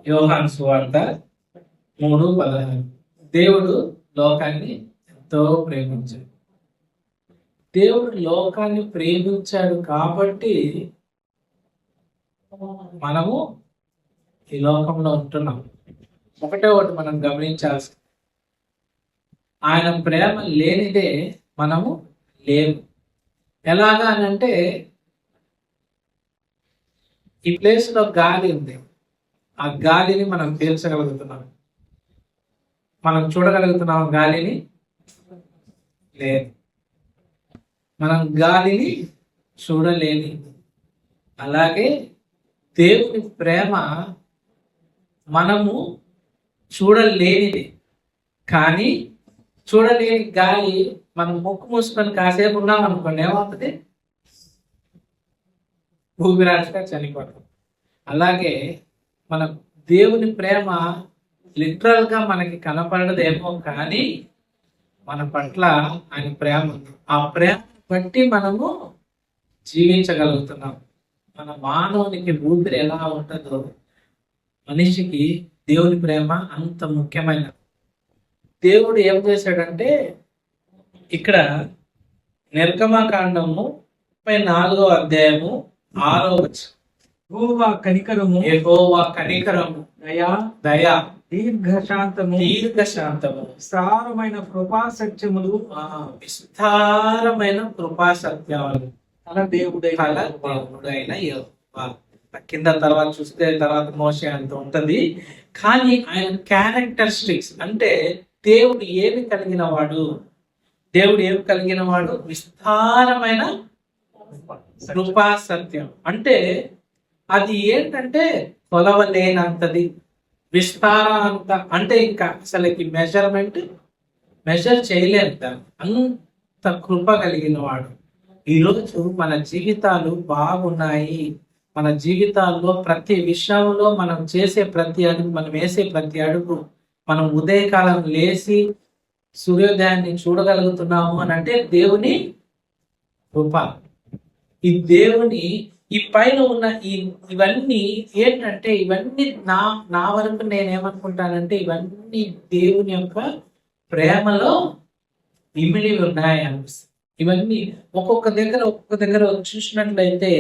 యోహాను సువార్త 3:16. దేవుడు లోకాన్ని ఎంతో ప్రేమించాడు. దేవుడు లోకాన్ని ప్రేమించాడు కాబట్టి మనము ఈ లోకంలో ఉంటున్నాం. ఒకటి మనం గమనించాల్సి, ఆయన ప్రేమ లేనిదే మనము లేము. ఎలాగా అని అంటే, ఈ ప్లేస్ లో గాలి ఉంది, ఆ గాలిని మనం పీల్చగలుగుతున్నాం. మనం చూడగలుగుతున్నాం గాలిని? లేదు. మనం గాలిని చూడలేని. అలాగే దేవుని ప్రేమ మనము చూడలేనిది. కానీ చూడలేని గాలి మనం ముక్కు మూసుకొని కాసేపు ఉన్నాం అనుకోండి, ఏమవుతుంది? ఊపిరాడక చనిపోతాం. అలాగే మన దేవుని ప్రేమ లిటరల్ గా మనకి కనపడదేమో, కానీ మన పట్ల ఆయన ప్రేమ ఉంది. ఆ ప్రేమ బట్టి మనము జీవించగలుగుతున్నాం. మన మానవునికి ఊపిరి ఎలా ఉంటుందో, మనిషికి దేవుని ప్రేమ అంత ముఖ్యమైన. దేవుడు ఏం చేశాడంటే, ఇక్కడ నిర్గమకాండము 34వ అధ్యాయము 6వ వచనం, యెహోవా కనికరము, యెహోవా కనికరము, దయా, దీర్ఘశాంతము, విస్తారమైన కృపా సత్యములు, విస్తారమైన కృపా సత్యాలు తన దేవుడైన యెహోవా. కింద తర్వాత చూస్తే తర్వాత మోషే అంత ఉంటది. కానీ ఆయన క్యారెక్టరిస్టిక్స్ అంటే దేవుడు ఏమి కలిగిన వాడు? దేవుడు ఏమి కలిగిన వాడు? విస్తారమైన కృపా సత్యం. అంటే అది ఏంటంటే కొలవలేనంతది. విస్తారంత అంటే ఇంకా అసలుకి మెజర్ చేయలేదు దాన్ని. అంత కృప కలిగిన వాడు. ఈరోజు మన జీవితాలు బాగున్నాయి. మన జీవితాల్లో ప్రతి విషయంలో మనం చేసే ప్రతి అడుగు, మనం వేసే ప్రతి అడుగు, మనం ఉదయకాలం లేచి సూర్యోదయాన్ని చూడగలుగుతున్నాము అని అంటే దేవుని కృప. ఈ దేవుని ఈ పైన ఉన్న ఇవన్నీ ఏంటంటే, ఇవన్నీ నా వరకు నేనేమనుకుంటానంటే, ఇవన్నీ దేవుని యొక్క ప్రేమలో ఇమిడి ఉన్నాయి అనిపిస్తుంది. ఇవన్నీ ఒక్కొక్క దగ్గర చూసినట్లయితే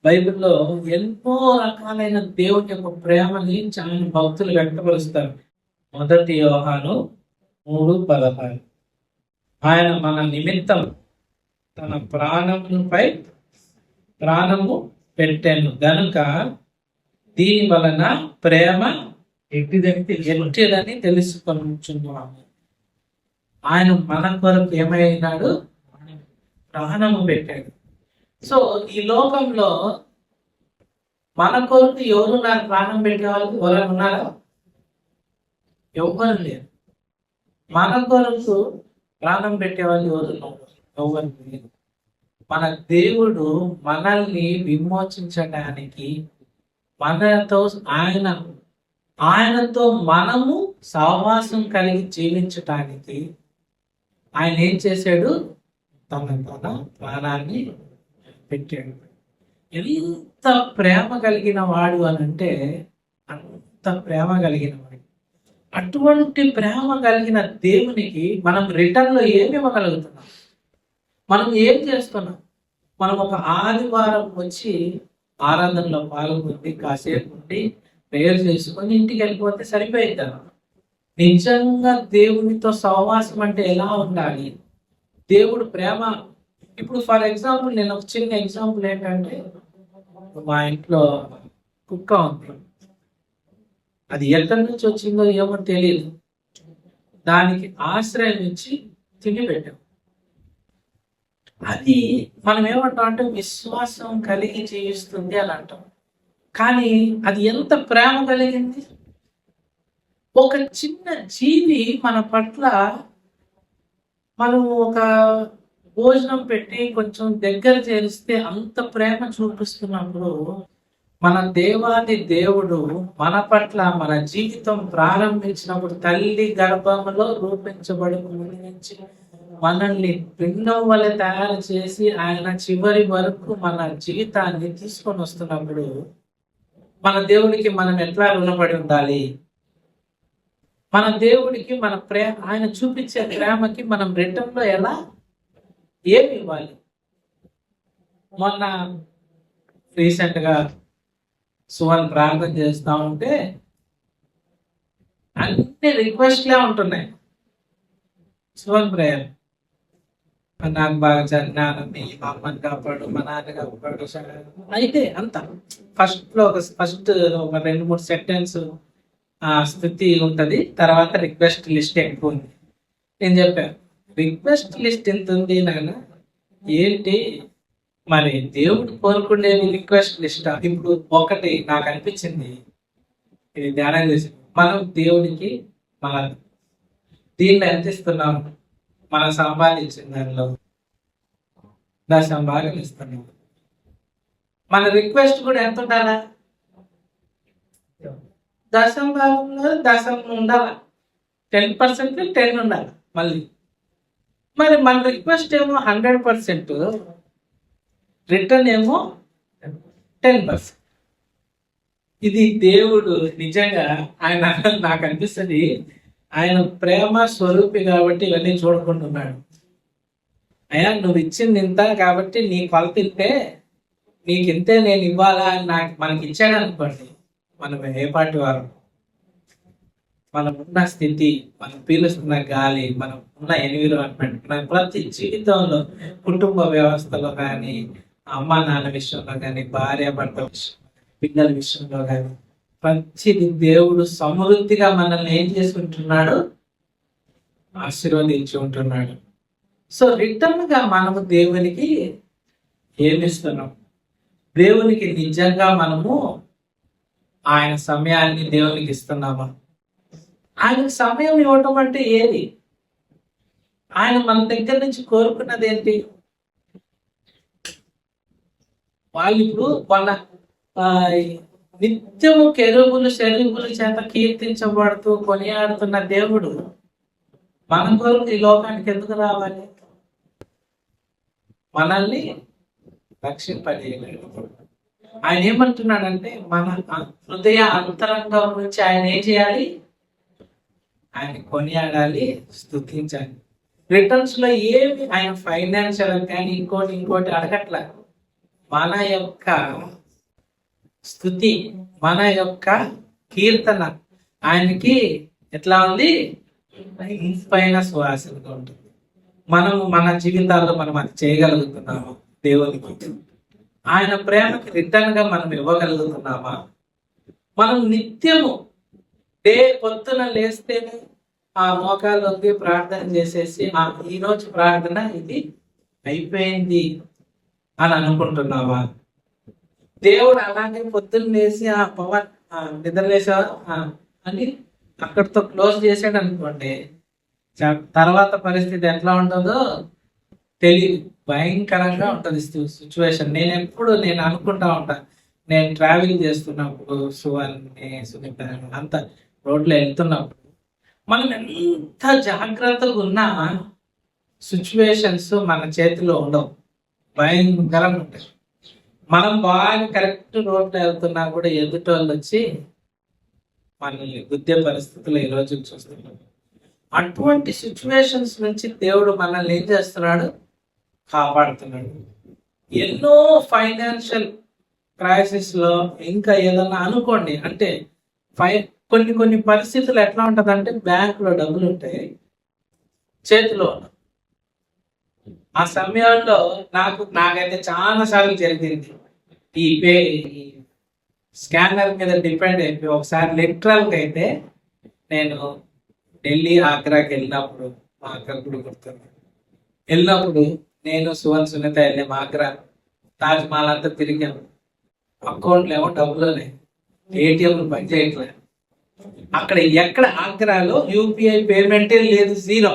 బైబిల్లో ఎన్నో రకాలైన దేవుని యొక్క ప్రేమని చాలా భక్తులు వ్యక్తపరుస్తారు. 1 యోహాను 3:16, ఆయన మన నిమిత్తం తన ప్రాణము పెట్టాను గనుక దీని వలన ప్రేమ ఎట్టిదని తెలుసుకొనుచున్నాము. ఆయన మన కొరకు ఏమైనాడు? ప్రాణము పెట్టాడు. సో ఈ లోకంలో మన కొరకు ఎవరున్నారు? ప్రాణం పెట్టే వాళ్ళకి ఎవరైనా ఉన్నారా? ఎవరు లేరు. మన కొరకు ప్రాణం పెట్టే వాళ్ళు ఎవరు లేరు. మన దేవుడు మనల్ని విమోచించడానికి, ఆయనతో మనము సహవాసం కలిగి జీవించటానికి ఆయన ఏం చేశాడు? తన ప్రాణాన్ని పెట్టాడు. ఎంత ప్రేమ కలిగిన వాడు అని అంటే, అంత ప్రేమ కలిగిన వాడు. అటువంటి ప్రేమ కలిగిన దేవునికి మనం రిటర్న్లో ఏమి ఇవ్వగలుగుతున్నాం? మనం ఏం చేస్తున్నాం? మనం ఒక ఆదివారం వచ్చి ఆరాధనలో పాల్గొని కాసేపు ఉండి ప్రేయర్ చేసుకొని ఇంటికి వెళ్ళిపోతే సరిపోయిందా? నిజంగా దేవునితో సహవాసం అంటే ఎలా ఉండాలి? దేవుడు ప్రేమ. ఇప్పుడు ఫర్ ఎగ్జాంపుల్, నేను ఒక చిన్న ఎగ్జాంపుల్ ఏంటంటే, మా ఇంట్లో కుక్క ఉంది. అది ఎక్కడి నుంచి వచ్చిందో ఏమో తెలియదు. దానికి ఆశ్రయం ఇచ్చి తిండి పెట్టాం. అది మనం ఏమంటాం అంటే విశ్వాసం కలిగి జీవిస్తుంది అని అంటాం. కానీ అది ఎంత ప్రేమ కలిగింది! ఒక చిన్న జీవి మన పట్ల మనం ఒక భోజనం పెట్టి కొంచెం దగ్గర చేరిస్తే అంత ప్రేమ చూపిస్తున్నప్పుడు, మన దేవాది దేవుడు మన పట్ల మన జీవితం ప్రారంభించినప్పుడు తల్లి గర్భంలో రూపించబడి నుంచి మనల్ని పిండం వల్ల తయారు చేసి ఆయన చివరి వరకు మన జీవితాన్ని తీసుకొని వస్తున్నప్పుడు మన దేవుడికి మనం ఎట్లా రుణపడి ఉండాలి, మన దేవుడికి మన ఆయన చూపించే ప్రేమకి మనం రిటర్న్ లో ఎలా ఏమి ఇవ్వాలి. మొన్న రీసెంట్ గా సువన్ ప్రార్థన చేస్తా ఉంటే అన్ని రిక్వెస్ట్లే ఉంటున్నాయి. సువన్ ప్రేయర్, నాకు బాగా జ్ఞానాన్ని, మా అమ్మని కాపాడు, మా నాన్న కాపాడు. అయితే అంత ఫస్ట్ ఒక 2-3 సెంటెన్స్ స్థుతి ఉంటది, తర్వాత రిక్వెస్ట్ లిస్ట్ ఎక్కువ ఉంది. నేను చెప్పాను, రిక్వెస్ట్ లిస్ట్ ఎంత ఉంది నాన్న, ఏంటి మరి దేవుడు కోరుకునేది రిక్వెస్ట్ లిస్ట్? ఇప్పుడు ఒకటి నాకు అనిపించింది, ఇది ధ్యానం చేసి, మనం దేవుడికి మన దీన్ని ఎంత ఇస్తున్నాం, మనం సంపాదించిన దానిలో దశం భాగం ఇస్తున్నాం. మన రిక్వెస్ట్ కూడా ఎంత ఉండాలా? దశం భాగంలో దశం ఉండాలా, 10% 10 ఉండాలి. మళ్ళీ మరి మన రిక్వెస్ట్ ఏమో 100%, రిటర్న్ ఏమో 10%. ఇది దేవుడు నిజంగా ఆయన, నాకు అనిపిస్తుంది ఆయన ప్రేమ స్వరూపి కాబట్టి ఇవన్నీ చూడకుంటున్నాడు. అయ్యా నువ్వు ఇచ్చింది ఇంత కాబట్టి నీ కొలత ఇంతే, నీకు ఇంతే నేను ఇవ్వాలా అని మనకి ఇచ్చాడు అనుకోండి, మనం ఏ పార్టీ వారు, మనం ఉన్న స్థితి, మనం పీలుస్తున్న గాలి, మనం ఉన్న ఎన్విరాన్మెంట్, మన ప్రతి జీవితంలో, కుటుంబ వ్యవస్థలో కానీ, అమ్మ నాన్న విషయంలో కానీ, భార్య భర్త విషయంలో, పిల్లల విషయంలో కానీ, ప్రతిది దేవుడు సమృద్ధిగా మనల్ని ఏం చేసుకుంటున్నాడు, ఆశీర్వదించి ఉంటున్నాడు. సో రిటర్న్ గా మనము దేవునికి ఏమిస్తున్నాం? దేవునికి నిజంగా మనము ఆయన సమయాన్ని దేవునికి ఇస్తున్నామా? ఆయనకు సమయం ఇవ్వటం అంటే ఏది? ఆయన మన దగ్గర నుంచి కోరుకున్నది ఏంటి? వాళ్ళు ఇప్పుడు మన నిత్యము కెరూబులు శరూబుల చేత కీర్తించబడుతూ కొనియాడుతున్న దేవుడు మన కొరకు ఈ లోకానికి ఎందుకు రావాలి? మనల్ని రక్షింపజేయలేడు. ఆయన ఏమంటున్నాడంటే, మన హృదయ అంతరంగం నుంచి ఆయన ఏం చేయాలి? ఆయన కొనియాడాలి, స్తుతించాలి. రిటర్న్స్ లో ఏమి ఆయన ఫైనాన్షియల్ కానీ ఇంకోటి అడగట్ల. మన యొక్క స్తుతి, మన యొక్క కీర్తన ఆయనకి ఎట్లా ఉంది? పైన సువాసనగా ఉంటుంది. మనము మన జీవితాల్లో మనం అది చేయగలుగుతున్నాము దేవునికి? ఆయన ప్రేమకి రిటర్న్ గా మనం ఇవ్వగలుగుతున్నామా? మనం నిత్యము పొద్దున లేస్తేనే ఆ మోకాల్లోకి ప్రార్థన చేసేసి ఈరోజు ప్రార్థన ఇది అయిపోయింది అని అనుకుంటున్నావా? దేవుడు అలాగే పొద్దున్న లేసి ఆ పవన్ నిద్ర లేసా అని అక్కడితో క్లోజ్ చేసాడు అనుకోండి, తర్వాత పరిస్థితి ఎట్లా ఉంటుందో తెలియదు. భయంకరంగా ఉంటుంది సిచ్యువేషన్. నేను అనుకుంటా ఉంటా, నేను ట్రావెల్ చేస్తున్నప్పుడు, సునీత అంత రోడ్లో వెళ్తున్నప్పుడు, మనం ఎంత జాగ్రత్తగా ఉన్నా సిచ్యువేషన్స్ మన చేతిలో ఉండవు, భయంకరంగా ఉంటాయి. మనం బాగా కరెక్ట్ రోడ్లో వెళ్తున్నా కూడా ఎదుటోళ్ళు వచ్చి మనల్ని గుద్దే పరిస్థితులు ఈ రోజు చూస్తున్నాం. అటువంటి సిచ్యువేషన్స్ నుంచి దేవుడు మనల్ని ఏం చేస్తున్నాడు? కాపాడుతున్నాడు. ఎన్నో ఫైనాన్షియల్ క్రైసిస్ లో ఇంకా ఏదన్నా అనుకోండి, అంటే కొన్ని పరిస్థితులు ఎట్లా ఉంటదంటే, బ్యాంకులో డబ్బులు ఉంటాయి చేతిలో, ఆ సమయంలో నాకైతే చాలా సార్లు జరిగింది, ఈ స్కానర్ మీద డిపెండ్ అయిపోయి ఒకసారి లిటరల్ గా అయితే నేను ఢిల్లీ ఆగ్రాకి వెళ్ళినప్పుడు, మా అక్క కూడా గుర్తుంది, వెళ్ళినప్పుడు నేను సునీత వెళ్ళాము ఆగ్రా, తాజ్ మహల్ అంతా తిరిగాము. అకౌంట్లో ఏమో డబ్బులోనే, ఏటీఎంలు పనిచేయట్లేదు. అక్కడ ఎక్కడ ఆగ్రాలో యూపీఐ పేమెంటే లేదు, జీరో,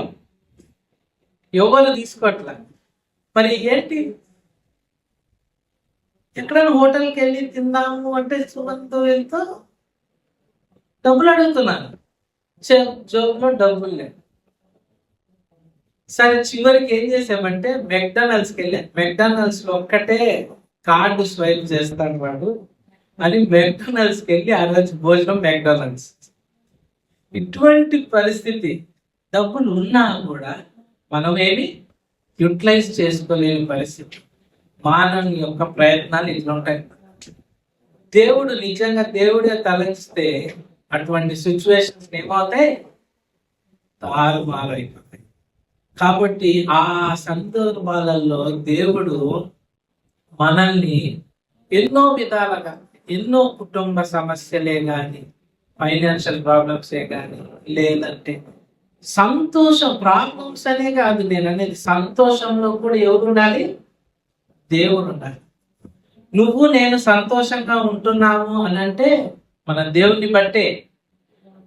ఎవరు తీసుకోవట్లే. మరి ఏంటి? ఎక్కడైనా హోటల్కి వెళ్ళి తిందాము అంటే సుమంతో వెళ్తూ డబ్బులు అడుగుతున్నాను, జోబులో డబ్బులు లేదు. సరే చివరికి ఏం చేసామంటే మెక్డానల్డ్స్కి వెళ్ళాం. మెక్డానల్డ్స్ లో ఒక్కటే కార్డు స్వైప్ చేస్తాడు వాడు, అని మెక్డొనాల్డ్స్కి వెళ్ళి ఆ రోజు భోజనం మెక్డొనాల్డ్స్. ఇటువంటి పరిస్థితి, డబ్బులు ఉన్నా కూడా మనమేమి యూటిలైజ్ చేసుకోలేని పరిస్థితి. మానవుని యొక్క ప్రయత్నాలు ఇట్లా ఉంటాయి. దేవుడు నిజంగా దేవుడే తలచితే అటువంటి సిచ్యువేషన్స్ ఏమవుతాయి, తారుమారైపోతాయి. కాబట్టి ఆ సందర్భాలలో దేవుడు మనల్ని ఎన్నో విధాలుగా, ఎన్నో కుటుంబ సమస్యలే కానీ, ఫైనాన్షియల్ ప్రాబ్లమ్సే కానీ, లేదంటే సంతోషం ప్రాబ్లమ్స్ అనే కాదు నేను అనేది, సంతోషంలో కూడా ఎవరు ఉండాలి, దేవుడు ఉండాలి. నువ్వు నేను సంతోషంగా ఉంటున్నాము అని అంటే మన దేవుడిని బట్టే.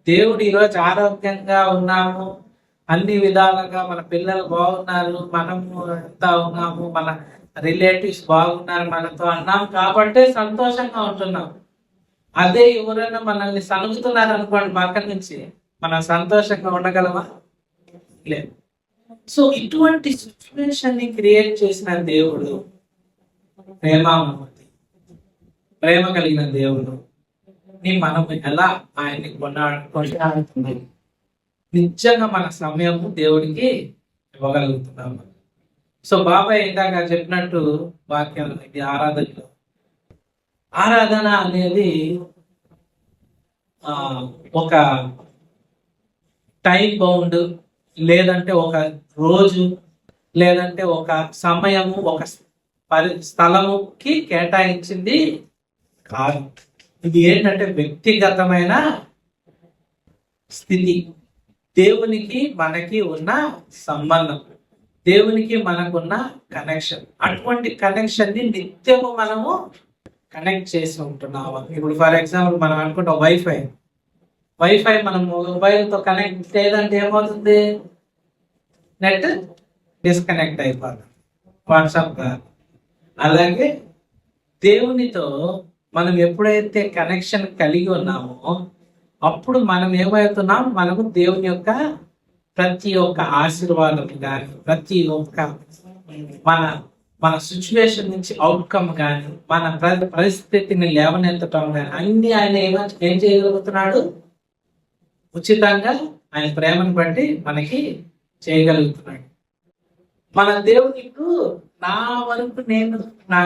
దేవుడు ఈరోజు ఆరోగ్యంగా ఉన్నాము, అన్ని విధాలుగా మన పిల్లలు బాగున్నారు, మనము అంతా ఉన్నాము, మన రిలేటివ్స్ బాగున్నారు మనతో అన్నాం కాబట్టే సంతోషంగా ఉంటున్నాం. అదే ఎవరైనా మనల్ని సనుగుతున్నారు అనుకోండి పక్కన నుంచి, మనం సంతోషంగా ఉండగలమా? లేదు. సో ఇటువంటి సిచ్యువేషన్ ని క్రియేట్ చేసిన దేవుడు ప్రేమామూర్తి, ప్రేమ కలిగిన దేవుడు ని మనం ఎలా ఆయన్ని కొన్నాడుతున్నాం, నిజంగా మన సమయం దేవుడికి ఇవ్వగలుగుతున్నాము. సో బాబాయ్ ఇందాక చెప్పినట్టు వాక్యం, ఇది ఆరాధనలో, ఆరాధన అనేది ఒక టైం బౌండ్, లేదంటే ఒక రోజు, లేదంటే ఒక సమయము, ఒక స్థలముకి కేటాయించింది కాదు. ఇది ఏంటంటే వ్యక్తిగతమైన స్థితి, దేవునికి మనకి ఉన్న సంబంధం, దేవునికి మనకున్న కనెక్షన్. అటువంటి కనెక్షన్ ని నిత్యము మనము కనెక్ట్ చేసి ఉంటున్నాము. ఇప్పుడు ఫర్ ఎగ్జాంపుల్ మనం అనుకుంటాం వైఫై మనం మొబైల్ తో కనెక్ట్ లేదంటే ఏమవుతుంది, నెట్ డిస్కనెక్ట్ అయిపోతుంది, వాట్సాప్ కాదు. అలాగే దేవునితో మనం ఎప్పుడైతే కనెక్షన్ కలిగి ఉన్నామో అప్పుడు మనం ఏమవుతున్నాం, మనకు దేవుని యొక్క ప్రతి ఒక్క ఆశీర్వాదం కానీ, ప్రతి ఒక్క మన సిచ్యువేషన్ నుంచి అవుట్కమ్ కానీ, మన పరిస్థితిని లేవనెత్తటం కానీ, అన్ని ఆయన ఏం చేయగలుగుతున్నాడు, ఉచితంగా ఆయన ప్రేమను బట్టి మనకి చేయగలుగుతున్నాడు. మన దేవునికి నా వరకు నేను, నా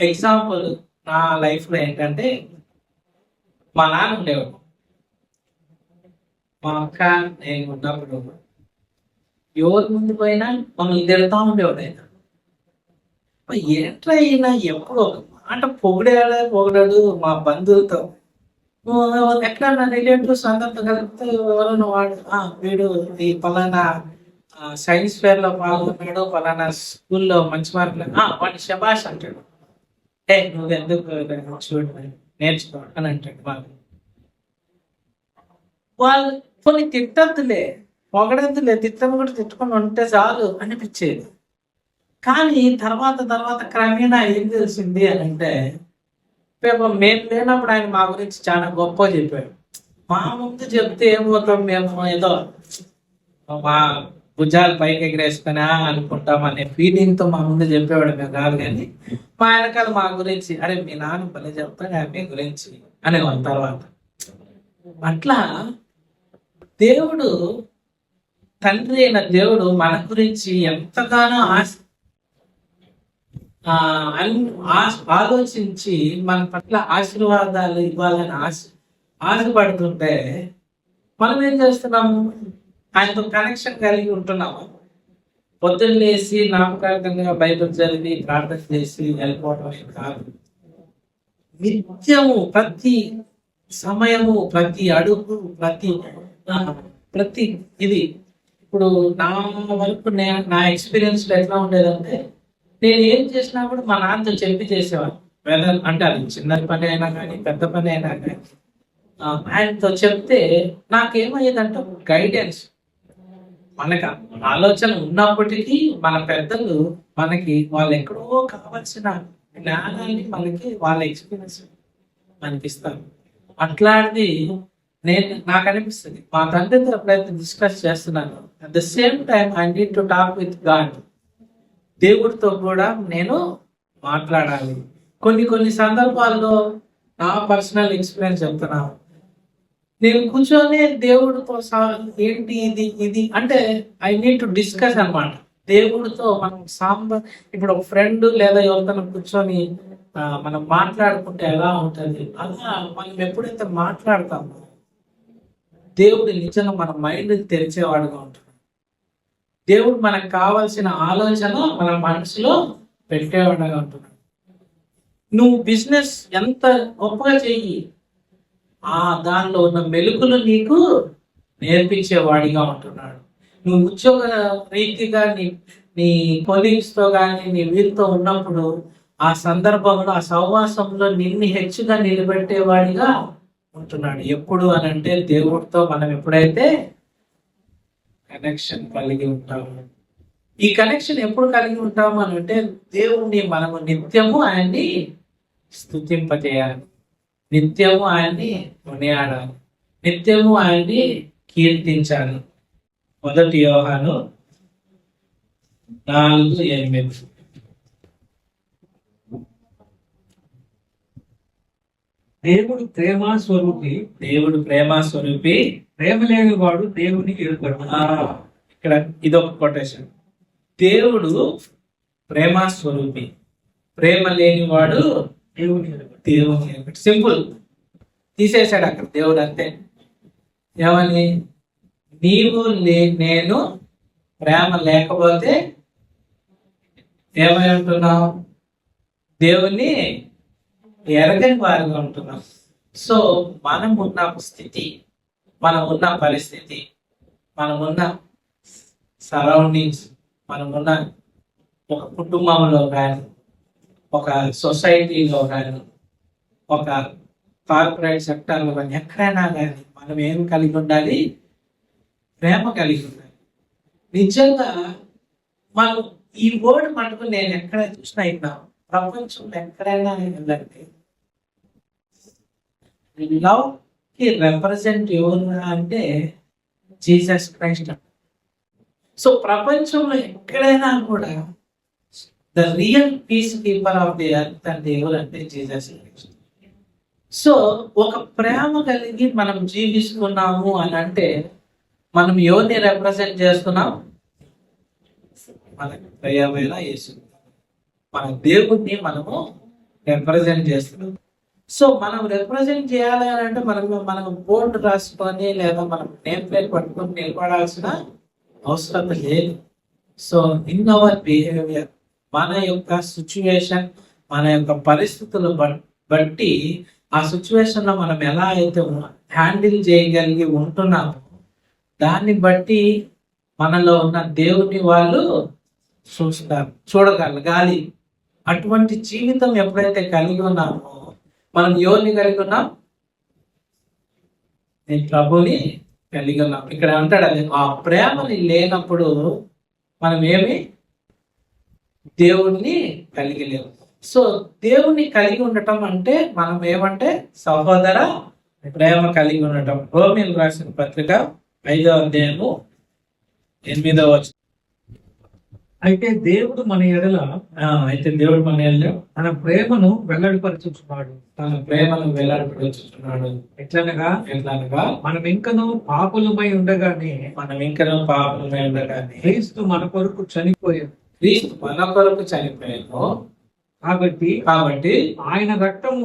ఎగ్జాంపుల్ నా లైఫ్ లో ఏంటంటే, మా నాన్న ఉండేవాడు, మా అక్క నేను ఉన్నప్పుడు ఎవరి ముందు పోయినా మమ్మల్ని తిడతా ఉండేవాడు. ఆయన ఏంట్రైనా ఎప్పుడు ఒక మాట పొగిడాడు మా బంధువులతో. ఎట్లా నా రిలేటివ్స్ అందరితో కలిపితే ఎవరైనా వాడు వీడు ఈ పలానా సైన్స్ ఫేర్ లో పాల్గొన్నాడు, పలానా స్కూల్లో మంచి మార్కులు, వాడిని శబాష్ అంటాడు. నువ్వెందుకు నేర్చుకో అని అంటాడు. వాళ్ళు కొన్ని తిట్టద్దులే, పొగడద్దులే, తిట్టను కూడా తిట్టుకొని ఉంటే చాలు అనిపించేది. కానీ తర్వాత క్రమేణా ఏం తెలిసింది అని అంటే, మేము లేనప్పుడు ఆయన మా గురించి చాలా గొప్ప చెప్పాడు. మా ముందు చెప్తే ఏమవుతాం, మేము ఏదో మా భుజాలు పైకి ఎగిరేసుకుని అనుకుంటాం అనే ఫీలింగ్ తో మా ముందు చెప్పేవాడు మేము కాదు. కానీ మా వెనకాల మా గురించి, అరే మీ నాన్న పని చెప్తాడు మీ గురించి అనేవాడు. తర్వాత అట్లా దేవుడు, తండ్రి అయిన దేవుడు మన గురించి ఎంతగానో ఆలోచించి మన పట్ల ఆశీర్వాదాలు ఇవ్వాలని ఆశపడుతుంటే మనం ఏం చేస్తున్నాము, ఆయనతో కనెక్షన్ కలిగి ఉంటున్నాము. పొద్దున్న లేసి నామకార్థంగా బైబిల్ చదివి ప్రార్థన చేసి వెళ్ళిపోవడం కాదు. నిత్యము, ప్రతి సమయము, ప్రతి అడుగు, ప్రతి ఇది. ఇప్పుడు నా వరకు నా ఎక్స్పీరియన్స్ లో ఎట్లా ఉండేదంటే, నేను ఏం చేసినా కూడా మా నాన్నతో చెప్పి చేసేవాడు. వెదర్ అంటే అది చిన్న పని అయినా కానీ, పెద్ద పని అయినా కానీ ఆయనతో చెప్తే నాకేమయ్యేదంటే గైడెన్స్. మనకు ఆలోచన ఉన్నప్పటికీ మన పెద్దలు మనకి వాళ్ళు ఎక్కడో కావాల్సిన జ్ఞానాన్ని మనకి వాళ్ళ ఎక్స్పీరియన్స్ మనకి ఇస్తారు. అట్లాంటిది నాకు అనిపిస్తుంది, మా తండ్రితో ఎప్పుడైతే డిస్కస్ చేస్తున్నాను, at the same time I need to talk with God. దేవుడితో కూడా నేను మాట్లాడాలి. కొన్ని సందర్భాల్లో నా పర్సనల్ ఎక్స్పీరియన్స్ చెప్తున్నా. నేను కూర్చొని దేవుడితో ఏంటి ఇది ఇది అంటే ఐ నీడ్ టు డిస్కస్ అన్నమాట. దేవుడితో మనం ఇప్పుడు ఒక ఫ్రెండ్ లేదా ఎవరితో కూర్చొని మనం మాట్లాడుకుంటే ఎలా ఉంటుంది, అలా మనం ఎప్పుడైతే మాట్లాడతామో దేవుడు నిజంగా మన మైండ్ తెరిచేవాడుగా ఉంటాడు. దేవుడు మనకు కావాల్సిన ఆలోచన మన మనసులో పెట్టేవాడుగా ఉంటున్నాడు. నువ్వు బిజినెస్ ఎంత గొప్పగా చెయ్యి, దానిలో ఉన్న మెలుకులు నీకు నేర్పించేవాడిగా ఉంటున్నాడు. నువ్వు ఉద్యోగ రీతిగా నీ కొలీగ్స్ తో కానీ నీ వీరితో ఉన్నప్పుడు ఆ సందర్భంలో ఆ సహవాసంలో నిన్ను హెచ్చుగా నిలబెట్టేవాడిగా ఉంటున్నాడు. ఎప్పుడు అని అంటే దేవుడితో మనం ఎప్పుడైతే కనెక్షన్ కలిగి ఉంటాము. ఈ కనెక్షన్ ఎప్పుడు కలిగి ఉంటాము అని అంటే దేవుణ్ణి మనము నిత్యము ఆయన్ని స్తుతింపజేయాలి, నిత్యము ఆయన్ని కొనియాడాలి, నిత్యము ఆయన్ని కీర్తించాలి. 1 యోహాను 4:8. దేవుడు ప్రేమ స్వరూపి, దేవుడు ప్రేమ స్వరూపి, ప్రేమ లేని వాడు దేవుని ఎరుగడు. ఇక్కడ ఇదొక కొటేషన్. దేవుడు ప్రేమ స్వరూపి, ప్రేమ లేనివాడు దేవుని ఎరుగడు. దేవుని ఎరుగడు. సింపుల్, తీసేశాడు అక్కడ దేవుడు. అంతే. ఏమని? నీవు నేను ప్రేమ లేకపోతే ఏమై ఉంటున్నావు? దేవుణ్ణి ఎరగని వారిగా ఉంటున్నాం. సో మనం ఉన్న స్థితి, మనం ఉన్న పరిస్థితి, మనం ఉన్న సరౌండింగ్స్, మనం ఉన్న ఒక కుటుంబంలో కానీ, ఒక సొసైటీలో కానీ, ఒక కార్పొరేట్ సెక్టర్లో కానీ, ఎక్కడైనా కానీ మనం ఏం కలిగి ఉండాలి? ప్రేమ కలిగి ఉండాలి. నిజంగా మనం ఈ వర్డ్ మటుకు నేను ఎక్కడ చూసినా అయినా ప్రపంచంలో ఎక్కడైనా ఏంటంటే లవ్ కి రిప్రజెంట్ ఎవరు అంటే జీసస్ క్రైస్ట్. సో ప్రపంచంలో ఎక్కడైనా కూడా the real peace keeper of the earth అంటే ఎవరంటే జీసస్ క్రైస్ట్. సో ఒక ప్రేమ కలిగి మనం జీవిస్తున్నాము అని అంటే మనం ఎవరిని రిప్రజెంట్ చేస్తున్నాం? మన ప్రియమైన యేసు, మన దేవుడిని మనము రిప్రజెంట్ చేస్తున్నాం. సో మనం రిప్రజెంట్ చేయాలి అని అంటే మనం బోర్డు రాసుకొని లేదా మనం నేమ్ ప్లేట్ పట్టుకొని నిలబడాల్సిన అవసరం లేదు. సో ఇన్ అవర్ బిహేవియర్, మన యొక్క సిచ్యువేషన్, మన యొక్క పరిస్థితులు బట్టి ఆ సిచ్యువేషన్ లో మనం ఎలా అయితే హ్యాండిల్ చేయగలిగి ఉంటున్నామో దాన్ని బట్టి మనలో ఉన్న దేవుని వాళ్ళు చూడగలగాలి. అటువంటి జీవితం ఎప్పుడైతే కలిగి ఉన్నామో మనం ఎవరిని కలిగి ఉన్నాం? నేను ప్రభుని కలిగి ఉన్నాం. ఇక్కడ అంటాడు అది, ఆ ప్రేమని లేనప్పుడు మనం ఏమి దేవుణ్ణి కలిగి లేవు. సో దేవుణ్ణి కలిగి ఉండటం అంటే మనం ఏమంటే సహోదర ప్రేమ కలిగి ఉండటం. రోమీయులకు రాసిన పత్రిక 5వ అధ్యాయము 8వ వచనం. అయితే దేవుడు మన ఎడల తన ప్రేమను వెల్లడిపరచుచున్నాడు. ఎట్లనగా మనం ఇంకనూ పాపులమై ఉండగానే క్రీస్తు మన కొరకు చనిపోయాడు. కాబట్టి ఆయన రక్తం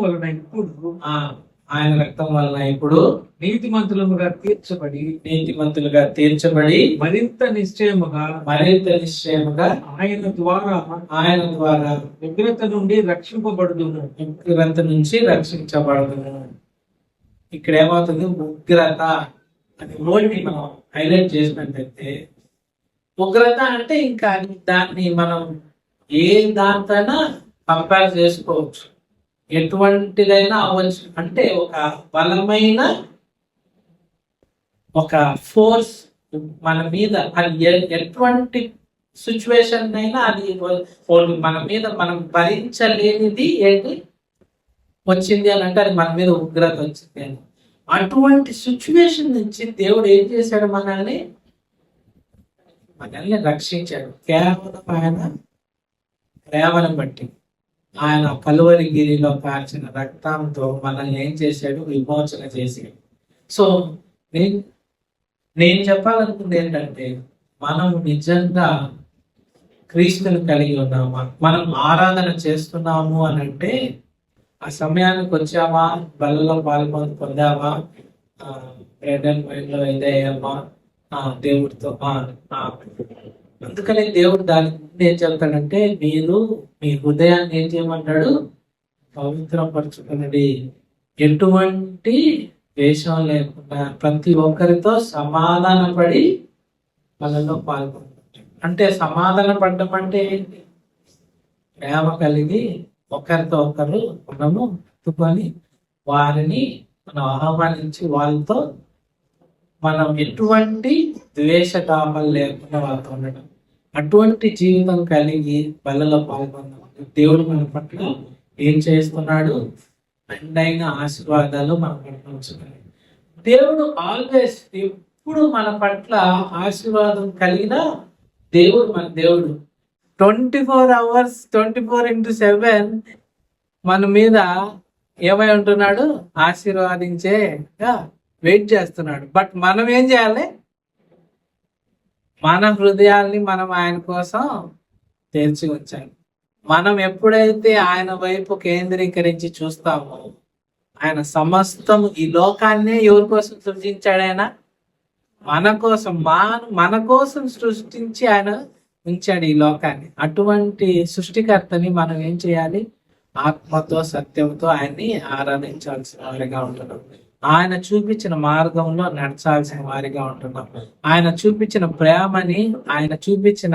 వలన ఇప్పుడు నీతిమంతులుగా తీర్చబడి మరింత నిశ్చయముగా ఆయన ద్వారా ఉగ్రత నుండి రక్షించబడుదును. ఇక్కడ ఏమవుతుంది? ఉగ్రత అని వర్డ్ని మనం హైలైట్ చేసినట్లయితే, ఉగ్రత అంటే ఇంకా దాన్ని మనం ఏ దాంతైనా కంపేర్ చేసుకోవచ్చు, ఎటువంటిదైనా అవ్వచ్చు. అంటే ఒక బలమైన ఒక ఫోర్స్ మన మీద, అది ఎటువంటి సిచ్యువేషన్ అయినా అది మన మీద మనం భరించలేనిది ఏంటి వచ్చింది అని అంటే అది మన మీద ఉగ్రత వచ్చింది అని. అటువంటి సిచ్యువేషన్ నుంచి దేవుడు ఏం చేశాడు? మనల్ని రక్షించాడు కేవలం ఆయన ప్రేమను బట్టి. ఆయన కలువరి గిరిలో కార్చిన రక్తంతో మనల్ని ఏం చేశాడు? విమోచన చేశాడు. సో నేను నేను చెప్పాలనుకుంది ఏంటంటే, మనం నిజంగా క్రీస్తుని కలిగి ఉన్నామా? మనం ఆరాధన చేస్తున్నాము అని అంటే ఆ సమయానికి వచ్చామా, బలలో పొందామా, బ్రెడ్ అండ్ వైన్ లో ఇదయ్యామా దేవుడితో. అందుకని దేవుడు దాని ముందు ఏం చెప్తాడంటే, మీరు మీ హృదయాన్ని ఏం చేయమంటాడు? పవిత్రపరచుకునండి, ఎటువంటి ద్వేషం లేకుండా ప్రతి ఒక్కరితో సమాధానపడి వాళ్ళలో పాల్గొంటారు. అంటే సమాధాన పడడం అంటే ఏంటి? ప్రేమ కలిగి ఒకరితో ఒకరు మనము ఎత్తుకొని వారిని మనం ఆహ్వానించి వాళ్ళతో మనం ఎటువంటి ద్వేషతాపలు లేకుండా వాళ్ళతో ఉండడం, అటువంటి జీవితం కలిగి బలలో పాల్గొన్నాం. దేవుడు మన పట్ల ఏం చేస్తున్నాడు? మెండైన ఆశీర్వాదాలు మన పట్ల ఉంచుతాడు. దేవుడు ఆల్వేస్, ఎప్పుడు మన పట్ల ఆశీర్వాదం కలిగిన దేవుడు మన దేవుడు. 24 hours 24/7 మన మీద ఏమై ఉంటున్నాడు? ఆశీర్వాదించే వెయిట్ చేస్తున్నాడు. బట్ మనం ఏం చేయాలి? మన హృదయాల్ని మనం ఆయన కోసం తెరిచి ఉంచాలి. మనం ఎప్పుడైతే ఆయన వైపు కేంద్రీకరించి చూస్తామో, ఆయన సమస్తం ఈ లోకాన్నే ఎవరి కోసం సృష్టించాడు? ఆయన మన కోసం, మన కోసం సృష్టించి ఆయన ఉంచాడు ఈ లోకాన్ని. అటువంటి సృష్టికర్తని మనం ఏం చేయాలి? ఆత్మతో సత్యంతో ఆయన్ని ఆరాధించాల్సిన వారిగా ఉంటున్నాం. ఆయన చూపించిన మార్గంలో నడచాల్సిన వారిగా ఉంటున్నాం. ఆయన చూపించిన ప్రేమని, ఆయన చూపించిన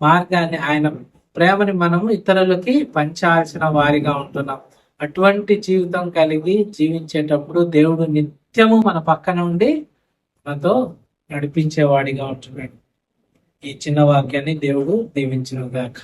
మార్గాన్ని, ఆయన ప్రేమని మనము ఇతరులకి పంచాల్సిన వారిగా ఉంటున్నాం. అటువంటి జీవితం కలిగి జీవించేటప్పుడు దేవుడు నిత్యము మన పక్కన ఉండి మనతో నడిపించేవాడిగా ఉంటున్నాడు. ఈ చిన్న వాక్యాన్ని దేవుడు దీవించును గాక.